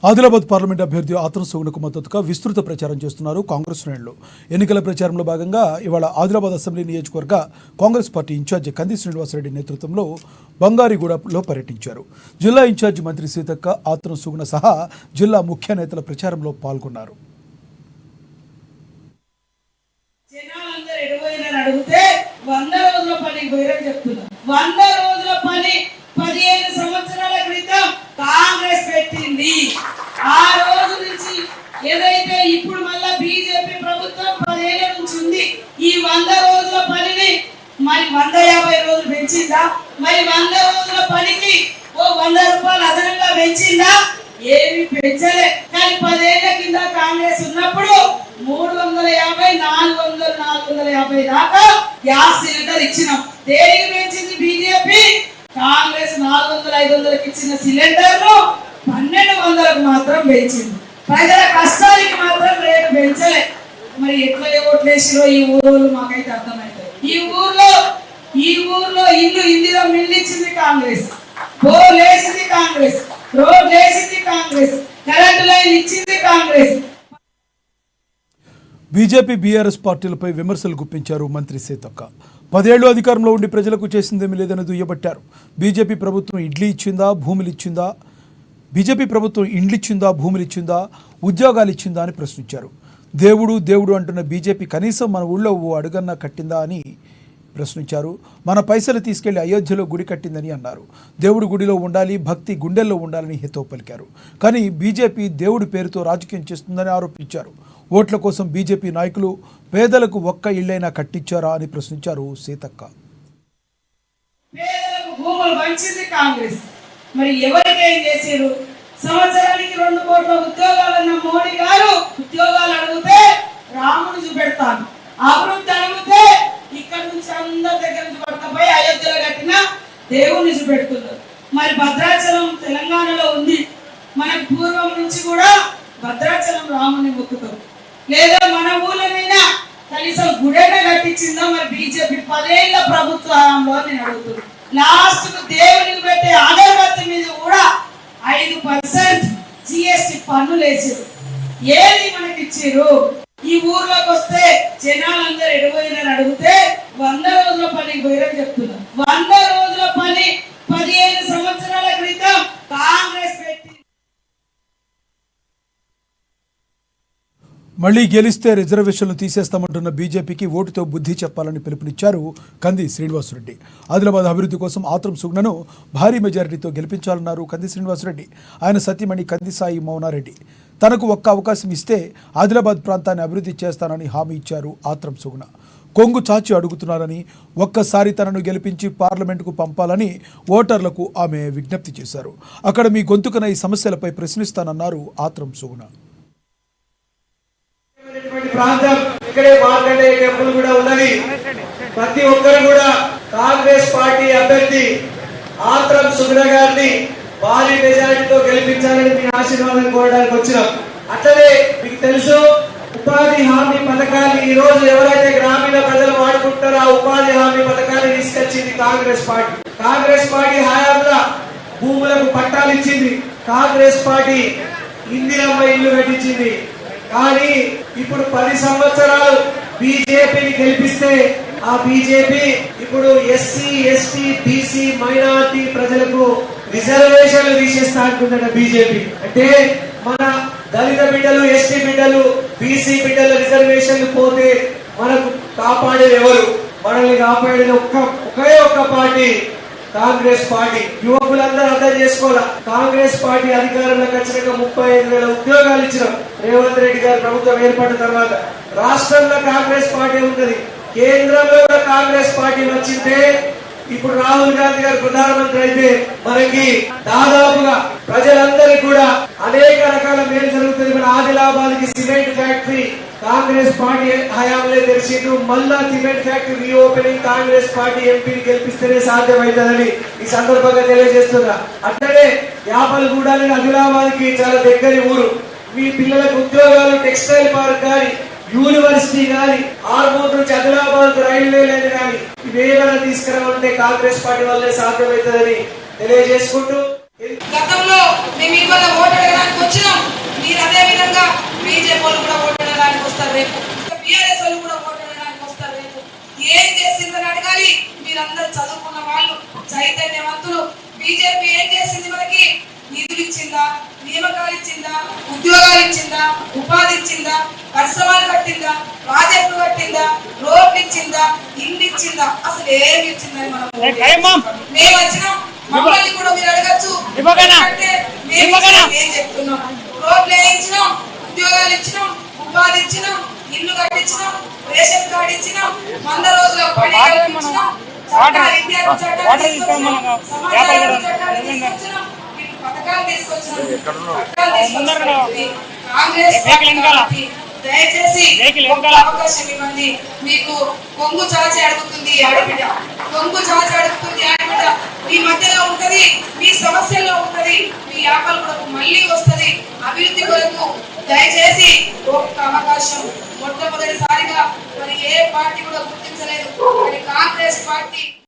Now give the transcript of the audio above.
Adilabad parliament అభ్యర్థి ఆత్రం సుగుణకు మద్దతుగా విస్తృత ప్రచారం చేస్తున్నారు కాంగ్రెస్ శ్రేణులు. ఎన్నికల ప్రచారంలో భాగంగా ఇవాళ ఆదిలాబాద్ అసెంబ్లీ నియోజకవర్గ కాంగ్రెస్ పార్టీ ఇన్ఛార్జి కంది శ్రీనివాసరెడ్డి నేతృత్వంలో బంగారిగూడలో పర్యటించారు. జిల్లా ఇన్ఛార్జి మంత్రి సీతక్క, ఆత్రం సుగుణ సహా జిల్లా ముఖ్య నేతల ప్రచారంలో పాల్గొన్నారు. కాంగ్రెస్ పెట్టింది. ఆ రోజు నుంచి ఏదైతే ఇప్పుడు మళ్ళా బీజేపీ ప్రభుత్వం 10 ఏళ్ల నుంచి ఉంది. ఈ 100 రోజుల పనిని మరి 150 రోజులు పెంచిందా? మరి 100 రోజుల పనికి ఓ 100 రూపాయలు అదనంగా పెంచిందా? ఏమి పెంచలే. కానీ 10 ఏళ్ల కింద కాంగ్రెస్ ఉన్నప్పుడు 350, 400, 450 దాకా గ్యాస్ సిలిండర్ ఇచ్చినాం. దేనికి పెంచింది బీజేపీ? కాంగ్రెస్ 400, 500కి ఇచ్చిన సిలిండర్లు 1200కు మాత్రం పెంచింది. ప్రజల కష్టానికి మాత్రం రేటు పెంచలే. మరి ఎట్లా ఓట్లేసిరో ఈ ఊరోళ్ళు మాకైతే అర్థమవుతుంది. ఈ ఊర్లో ఇల్లు ఇందిరా మిల్లు ఇచ్చింది కాంగ్రెస్, బోర్లు వేసింది కాంగ్రెస్, రోడ్లు వేసింది కాంగ్రెస్, కరెంటు లైన్ ఇచ్చింది కాంగ్రెస్. బీజేపీ బీఆర్ఎస్ పార్టీలపై విమర్శలు గుప్పించారు మంత్రి సీతక్క. 10 ఏళ్లు అధికారంలో ఉండి ప్రజలకు చేసిందేమీ లేదని దుయ్యబట్టారు. బీజేపీ ప్రభుత్వం ఇండ్లు ఇచ్చిందా, భూములు ఇచ్చిందా? బీజేపీ ప్రభుత్వం ఇండ్లు ఇచ్చిందా, భూములు ఇచ్చిందా, ఉద్యోగాలు ఇచ్చిందా అని ప్రశ్నించారు. దేవుడు అంటున్న బీజేపీ కనీసం మన ఊళ్ళో ఓ అడుగన్నా కట్టిందా అని ప్రశ్నించారు. మన పైసలు తీసుకెళ్లి అయోధ్యలో గుడి కట్టిందని అన్నారు. దేవుడు గుడిలో ఉండాలి, భక్తి గుండెల్లో ఉండాలని హితవు పలికారు. కానీ బీజేపీ దేవుడి పేరుతో రాజకీయం చేస్తుందని ఆరోపించారు. ఓట్ల కోసం బీజేపీ నాయకులు పేదలకు ఒక్క ఇళ్లైనా కట్టించారా అని ప్రశ్నించారు సీతక్క. మరి ఎవరికేం చేశారు? సంవత్సరానికి 2 కోట్ల ఉద్యోగాలన్న మోడీ గారు ఉద్యోగాలు అడిగితే రాముని చూపెడతాను, అభివృద్ధి అడిగితే ఇక్కడ నుంచి అందరి దగ్గర నుంచి పడకపోయి అయోధ్యలో కట్టిన దేవుణ్ణి చూపెడుతున్నారు. మరి భద్రాచలం తెలంగాణలో ఉంది. మనకు పూర్వం నుంచి కూడా భద్రాచలం రాముని మొక్కుతాం. లేదా మన ఊళ్ళనైనా కనీసం గుడైనా కట్టించిందా? మరి బీజేపీ 10 ఏళ్ల ప్రభుత్వంలో నేను అడుగుతున్నాను. లాస్ట్ కు దేవునికి పెట్టే అగరబత్తి మీద కూడా 5% జిఎస్టి పన్నులు వేసారు. ఏది మనకి ఇచ్చారు? ఈ ఊర్లోకి వస్తే జనాలందరూ ఎడిపోయినని అడిగితే 100 రోజుల పనికి పోయారని చెప్తున్నారు. 100 రోజుల పని 15 సంవత్సరాల క్రితం కాంగ్రెస్ పెట్టి మళ్లీ గెలిస్తే రిజర్వేషన్లు తీసేస్తామంటున్న బీజేపీకి ఓటుతో బుద్ధి చెప్పాలని పిలుపునిచ్చారు కంది శ్రీనివాసరెడ్డి. ఆదిలాబాద్ అభివృద్ధి కోసం ఆత్రం సుగుణను భారీ మెజారిటీతో గెలిపించాలన్నారు కంది శ్రీనివాసరెడ్డి. ఆయన సతీమణి కంది సాయి మౌనారెడ్డి తనకు ఒక్క అవకాశం ఇస్తే ఆదిలాబాద్ ప్రాంతాన్ని అభివృద్ధి చేస్తానని హామీ ఇచ్చారు ఆత్రం సుగుణ. కొంగు చాచి అడుగుతున్నారని, ఒక్కసారి తనను గెలిపించి పార్లమెంటుకు పంపాలని ఓటర్లకు ఆమె విజ్ఞప్తి చేశారు. అక్కడ మీ గొంతుకన ఈ సమస్యలపై ప్రశ్నిస్తానన్నారు ఆత్రం సుగుణ. ప్రాంతం ఇక్కడే మార్కండే టెంపుల్ కూడా ఉన్నది. ప్రతి ఒక్కరు కూడా కాంగ్రెస్ పార్టీ అభ్యర్థి ఆత్రం సుగుణ గారిని భారీ మెజారిటీతో గెలిపించాలని మీ ఆశీర్వాదం కోరడానికి వచ్చినాం. అట్లనే మీకు తెలుసు, ఉపాధి హామీ పథకాన్ని ఈ రోజు ఎవరైతే గ్రామీణ ప్రజలు వాడుకుంటారో ఆ ఉపాధి హామీ పథకాన్ని తీసుకొచ్చింది కాంగ్రెస్ పార్టీ. కాంగ్రెస్ పార్టీ హయాంలో భూములకు పట్టాలు ఇచ్చింది. కాంగ్రెస్ పార్టీ ఇందిరమ్మ ఇల్లు కట్టించింది. కానీ ఇప్పుడు 10 సంవత్సరాలు బీజేపీని గెలిపిస్తే ఆ బీజేపీ ఇప్పుడు ఎస్సీ, ఎస్టీ, బీసీ, మైనారిటీ ప్రజలకు రిజర్వేషన్లు తీసేస్తా అనుకుంటున్న బీజేపీ. అంటే మన దళిత బిడ్డలు, ఎస్టీ బిడ్డలు, బీసీ బిడ్డల రిజర్వేషన్లు పోతే మనకు కాపాడేది ఎవరు? మనల్ని కాపాడేది ఒకే ఒక్క పార్టీ, కాంగ్రెస్ పార్టీ. యువకులందరూ అర్థం చేసుకోవాలా. కాంగ్రెస్ పార్టీ అధికారంలోకి వచ్చినాక 35,000 ఉద్యోగాలు ఇచ్చినాం. రేవంత్ రెడ్డి గారు ప్రభుత్వం ఏర్పడిన తర్వాత రాష్ట్రంలో కాంగ్రెస్ పార్టీ ఉంటది, కేంద్రంలో కూడా కాంగ్రెస్ పార్టీ వచ్చిందే. ఇప్పుడు రాహుల్ గాంధీ గారు ప్రధానమంత్రి అయితే మనకి దాదాపుగా ప్రజలందరికీ కూడా అనేక రకాల మేలు జరుగుతుంది. మన ఆదిలాబాద్ కి సిమెంట్ ఫ్యాక్టరీ కాంగ్రెస్ పార్టీ హయాంలో తెరిచిండు. మళ్ళా cement factory reopening Congress party ఎంపీని గెలిపిస్తేనే సాధ్యమవుతుందని ఈ సందర్భంగా తెలియజేస్తున్నా. అట్లనే యాపలగూడ ఆదిలాబాద్ కి చాలా దగ్గరి ఊరు. మీ పిల్లలకు ఉద్యోగాలు, టెక్స్టైల్ పార్క్ కానీ, యూనివర్సిటీ కానీ, ఆర్మూర్ నుంచి ఆదిలాబాద్ రైల్వే లైన్ కానీ ఇవేమైనా తీసుకురావాలంటే కాంగ్రెస్ పార్టీ వల్లే సాధ్యమవుతుందని తెలియజేసుకుంటూ, గతంలో మేము ఇవాళ ఓటు అడగడానికి వచ్చినాం. వాళ్ళు కూడా ఓటేయడానికి వస్తారు రేపు, బీఆర్ఎస్ వాళ్ళు కూడా ఓటేయడానికి వస్తారు రేపు. ఏం చేసిందని అడగాలి. మీరందరూ చదువుకున్న వాళ్ళు, చైతన్యవంతులు. బీజేపీ ఏం చేసింది? మనకి నిధులు ఇచ్చిందా, నియామకాలు ఇచ్చిందా, ఉద్యోగాలు ఇచ్చిందా, ఉపాధి ఇచ్చిందా, పరిశ్రమలు కట్టిందా, ప్రాజెక్టులు కట్టిందా, రోడ్లు ఇచ్చిందా, ఇల్లు ఇచ్చిందా? అసలు ఏమి ఇచ్చిందని మనం మేము వచ్చినాం. మమ్మల్ని కూడా మీరు అడగచ్చు. ఏం చెప్తున్నాం? రోడ్లు వేయించినాం, ఉద్యోగాలు ఇచ్చినాం, ఉపాధి ఇచ్చినాం, ఇల్లు కట్టించినాం, రేషన్ కార్డు ఇచ్చినాం, 100 రోజుల పని కల్పించినాం, విద్యార్థి చట్టాలు తీసుకొచ్చినాం, సమాచార చట్టాలు తీసుకొచ్చినాం, పథకాలు తీసుకొచ్చినాం. కాంగ్రెస్ పార్టీ దయచేసి అవకాశం ఇవ్వండి. మీకు కొంగు చాచి అడుగుతుంది ఆడబిడ్డ, కొంగు చాచి అడుగుతుంది ఆడబిడ్డ. మీ మధ్యలో ఉంటది, మీ సమస్యల్లో ఉంటది, మీ యాపలు కూడా మళ్ళీ వస్తది. అభివృద్ధి కొరకు దయచేసి ఒక్క అవకాశం. మొట్టమొదటిసారిగా మరి ఏ పార్టీ కూడా గుర్తించలేదు, కానీ కాంగ్రెస్ పార్టీ